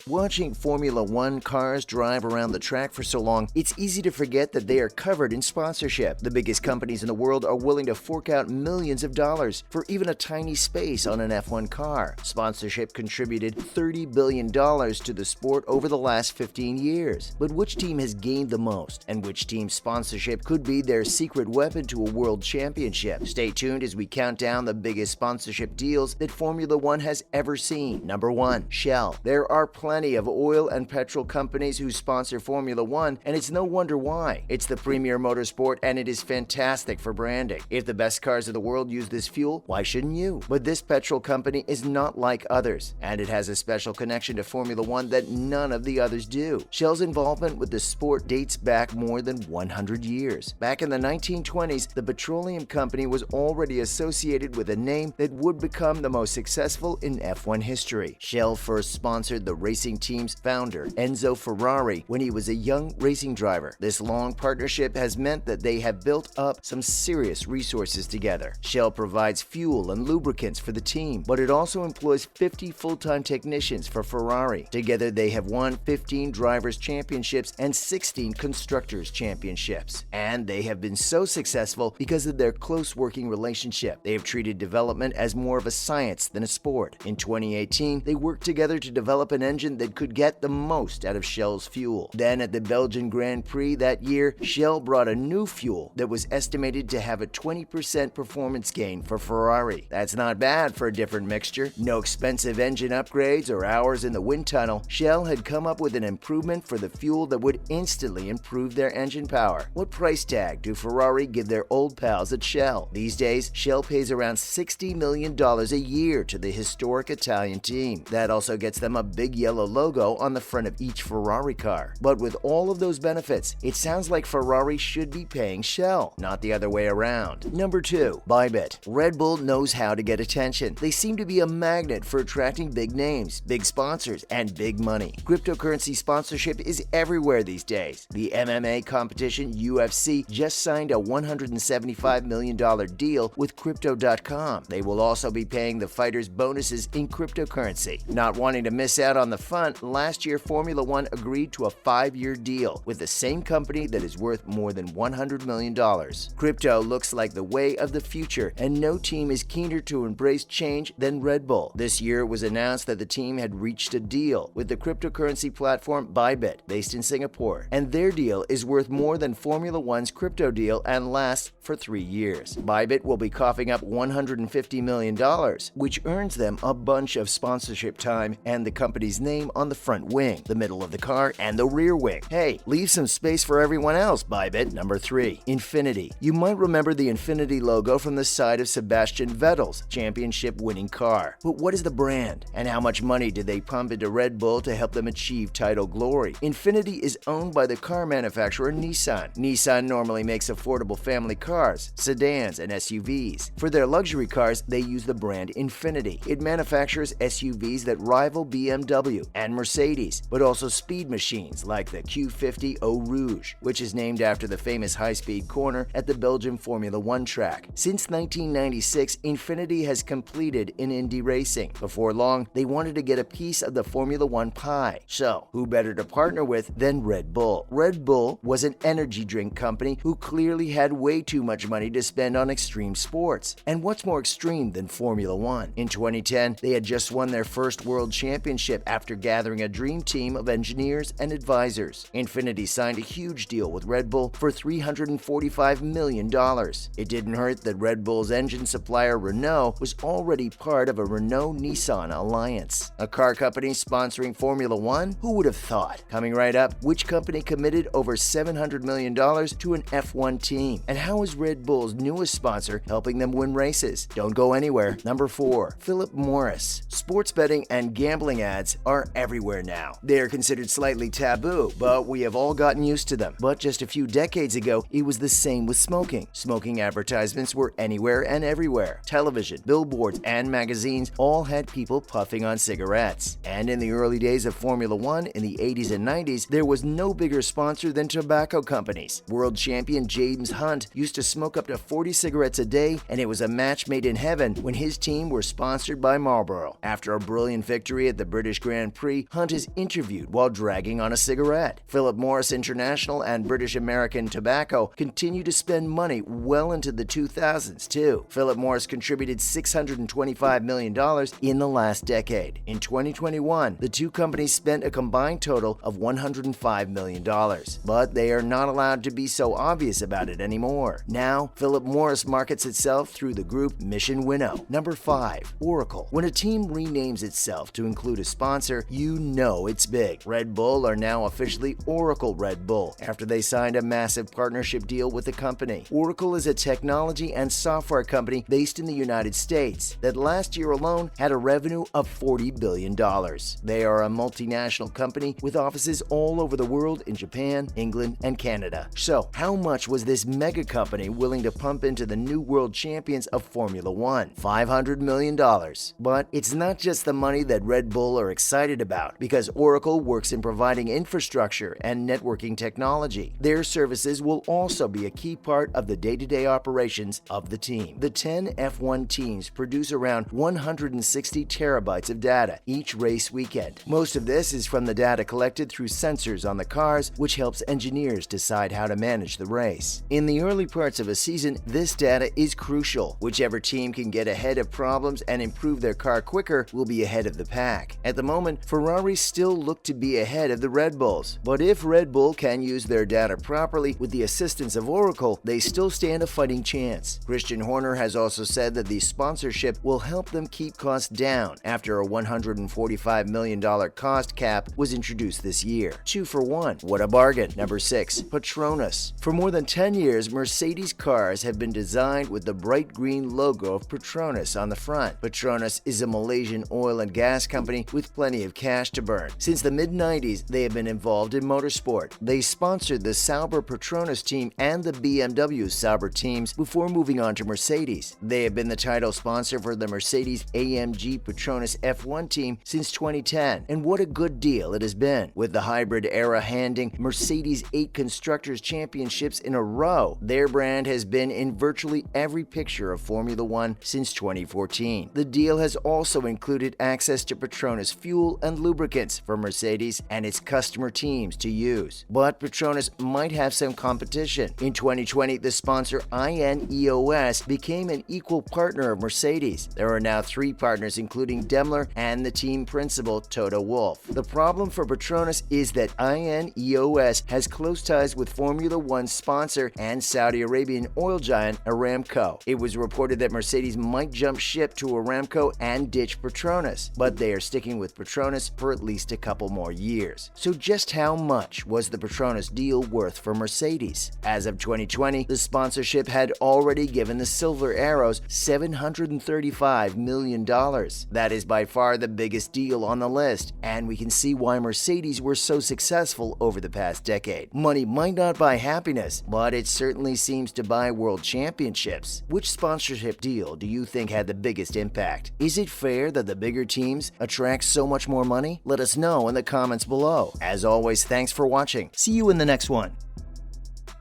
Watching Formula One cars drive around the track for so long, it's easy to forget that they are covered in sponsorship. The biggest companies in the world are willing to fork out millions of dollars for even a tiny space on an F1 car. Sponsorship contributed $30 billion to the sport over the last 15 years. But which team has gained the most, and which team's sponsorship could be their secret weapon to a world championship? Stay tuned as we count down the biggest sponsorship deals that Formula One has ever seen. Number 1. Shell. There are plenty of oil and petrol companies who sponsor Formula One, and it's no wonder why. It's the premier motorsport, and it is fantastic for branding. If the best cars of the world use this fuel, why shouldn't you? But this petrol company is not like others, and it has a special connection to Formula One that none of the others do. Shell's involvement with the sport dates back more than 100 years. Back in the 1920s, the petroleum company was already associated with a name that would become the most successful in F1 history. Shell first sponsored the racing team's founder, Enzo Ferrari, when he was a young racing driver. This long partnership has meant that they have built up some serious resources together. Shell provides fuel and lubricants for the team, but it also employs 50 full-time technicians for Ferrari. Together, they have won 15 drivers' championships and 16 constructors' championships. And they have been so successful because of their close working relationship. They have treated development as more of a science than a sport. In 2018, they worked together to develop an engine that could get the most out of Shell's fuel. Then at the Belgian Grand Prix that year, Shell brought a new fuel that was estimated to have a 20% performance gain for Ferrari. That's not bad for a different mixture. No expensive engine upgrades or hours in the wind tunnel. Shell had come up with an improvement for the fuel that would instantly improve their engine power. What price tag do Ferrari give their old pals at Shell? These days, Shell pays around $60 million a year to the historic Italian team. That also gets them a big yellow logo on the front of each Ferrari car. But with all of those benefits, it sounds like Ferrari should be paying Shell, not the other way around. Number 2. Bybit. Red Bull knows how to get attention. They seem to be a magnet for attracting big names, big sponsors, and big money. Cryptocurrency sponsorship is everywhere these days. The MMA competition UFC just signed a $175 million deal with Crypto.com. They will also be paying the fighters bonuses in cryptocurrency. Not wanting to miss out on the fun, last year Formula One agreed to a 5-year deal with the same company that is worth more than $100 million. Crypto looks like the way of the future, and no team is keener to embrace change than Red Bull. This year it was announced that the team had reached a deal with the cryptocurrency platform Bybit, based in Singapore, and their deal is worth more than Formula One's crypto deal and lasts for 3 years. Bybit will be coughing up $150 million, which earns them a bunch of sponsorship time and the company's name on the front wing, the middle of the car, and the rear wing. Hey, leave some space for everyone else, Bybit. Number 3. Infinity. You might remember the Infinity logo from the side of Sebastian Vettel's championship-winning car. But what is the brand? And how much money did they pump into Red Bull to help them achieve title glory? Infinity is owned by the car manufacturer Nissan. Nissan normally makes affordable family cars, sedans, and SUVs. For their luxury cars, they use the brand Infinity. It manufactures SUVs that rival BMW and Mercedes, but also speed machines like the Q50 Eau Rouge, which is named after the famous high-speed corner at the Belgian Formula One track. Since 1996, Infinity has completed in Indy racing. Before long, they wanted to get a piece of the Formula One pie. So, who better to partner with than Red Bull? Red Bull was an energy drink company who clearly had way too much money to spend on extreme sports. And what's more extreme than Formula One? In 2010, they had just won their first world championship after gathering a dream team of engineers and advisors. Infinity signed a huge deal with Red Bull for $345 million. It didn't hurt that Red Bull's engine supplier Renault was already part of a Renault-Nissan alliance. A car company sponsoring Formula One? Who would have thought? Coming right up, which company committed over $700 million to an F1 team? And how is Red Bull's newest sponsor helping them win races? Don't go anywhere. Number 4. Philip Morris. Sports betting and gambling ads are everywhere now. They are considered slightly taboo, but we have all gotten used to them. But just a few decades ago, it was the same with smoking. Smoking advertisements were anywhere and everywhere. Television, billboards, and magazines all had people puffing on cigarettes. And in the early days of Formula One in the 80s and 90s, there was no bigger sponsor than tobacco companies. World champion James Hunt used to smoke up to 40 cigarettes a day, and it was a match made in heaven when his team were sponsored by Marlboro. After a brilliant victory at the British Grand Grand Prix, Hunt is interviewed while dragging on a cigarette. Philip Morris International and British American Tobacco continue to spend money well into the 2000s, too. Philip Morris contributed $625 million in the last decade. In 2021, the two companies spent a combined total of $105 million. But they are not allowed to be so obvious about it anymore. Now, Philip Morris markets itself through the group Mission Winnow. Number 5. Oracle. When a team renames itself to include a sponsor, you know it's big. Red Bull are now officially Oracle Red Bull after they signed a massive partnership deal with the company. Oracle is a technology and software company based in the United States that last year alone had a revenue of $40 billion. They are a multinational company with offices all over the world in Japan, England, and Canada. So, how much was this mega company willing to pump into the new world champions of Formula One? $500 million. But it's not just the money that Red Bull are excited about, because Oracle works in providing infrastructure and networking technology. Their services will also be a key part of the day-to-day operations of the team. The 10 F1 teams produce around 160 terabytes of data each race weekend. Most of this is from the data collected through sensors on the cars, which helps engineers decide how to manage the race. In the early parts of a season, this data is crucial. Whichever team can get ahead of problems and improve their car quicker will be ahead of the pack. At the moment, Ferrari still look to be ahead of the Red Bulls. But if Red Bull can use their data properly with the assistance of Oracle, they still stand a fighting chance. Christian Horner has also said that the sponsorship will help them keep costs down after a $145 million cost cap was introduced this year. 2 for 1. What a bargain. Number 6. Petronas. For more than 10 years, Mercedes cars have been designed with the bright green logo of Petronas on the front. Petronas is a Malaysian oil and gas company with plenty of cash to burn. Since the mid-90s, they have been involved in motorsport. They sponsored the Sauber Petronas team and the BMW Sauber teams before moving on to Mercedes. They have been the title sponsor for the Mercedes-AMG Petronas F1 team since 2010, and what a good deal it has been. With the hybrid era handing Mercedes 8 Constructors' Championships in a row, their brand has been in virtually every picture of Formula One since 2014. The deal has also included access to Petronas fuel and lubricants for Mercedes and its customer teams to use. But Petronas might have some competition. In 2020, the sponsor INEOS became an equal partner of Mercedes. There are now 3 partners, including Daimler and the team principal Toto Wolff. The problem for Petronas is that INEOS has close ties with Formula One sponsor and Saudi Arabian oil giant Aramco. It was reported that Mercedes might jump ship to Aramco and ditch Petronas, but they are sticking with Petronas for at least a couple more years. So just how much was the Petronas deal worth for Mercedes? As of 2020, the sponsorship had already given the Silver Arrows $735 million. That is by far the biggest deal on the list, and we can see why Mercedes were so successful over the past decade. Money might not buy happiness, but it certainly seems to buy world championships. Which sponsorship deal do you think had the biggest impact? Is it fair that the bigger teams attract so much more money? Let us know in the comments below. As always, thanks for watching. See you in the next one.